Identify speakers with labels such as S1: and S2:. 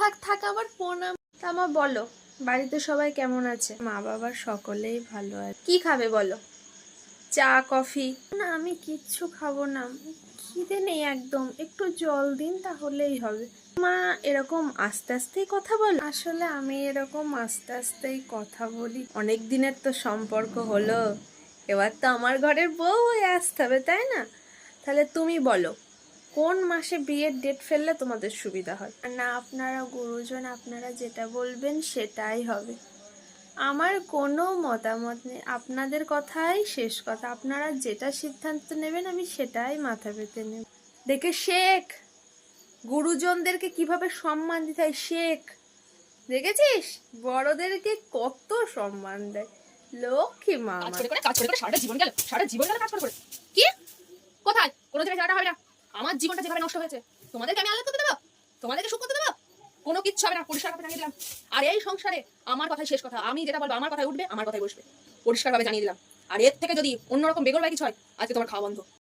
S1: থাক থাক আবার প্রণাম। আমার বলো, বাড়িতে সবাই কেমন আছে? মা বাবার সকলেই ভালো আছে। কি খাবে বলো? চা কফি? না আমি কিচ্ছু খাবো না, খিদে নেই একদম, একটু জল দিন তাহলেই হবে। মা এরকম আস্তে আস্তেই কথা বল। আসলে আমি এরকম আস্তে আস্তেই কথা বলি, অনেক দিনের তো সম্পর্ক হলো, এবার তো আমার ঘরের বউ হয়ে আসতে হবে, তাই না? তাহলে তুমি বলো, কোন মাসে বিয়ের ডেট ফেললে তোমাদের সুবিধা হয়? না আপনারা গুরুজন, আপনারা যেটা বলবেন সেটাই হবে, আমার কোনো মতামত নেই, আপনাদের কথাই শেষ কথা, আপনারা যেটা সিদ্ধান্ত নেবেন আমি সেটাই মাথা পেতে নেব। দেখে শেখ, গুরুজনদেরকে কিভাবে সম্মান দিতে হয় শেখ, দেখেছিস বড়দেরকে কত সম্মান দেয়। লক্ষ্মী মা
S2: কাজ
S1: আমার।
S2: করে করে কাজ করে করে সারাটা জীবন গেল, সারা জীবন গেল কাজ করে করে। কি কোথায় কোনো জায়গায় যাওয়াটা হবে না। আমার জীবনটা যেভাবে নষ্ট হয়েছে তোমাদেরকে আমি আলাদা করতে দেবো, তোমাদেরকে সুখ করতে দেবো? কোনো কিচ্ছু হবে না, পরিষ্কার ভাবে জানিয়ে দিলাম। আর এই সংসারে আমার কথাই শেষ কথা, আমি যেটা বলবো আমার কথায় উঠবে, আমার কথাই বসবে, পরিষ্কার ভাবে জানিয়ে দিলাম। আর এর থেকে যদি অন্যরকম বেগর বাই কিছু হয়, আজকে তোমার খাওয়া বন্ধ।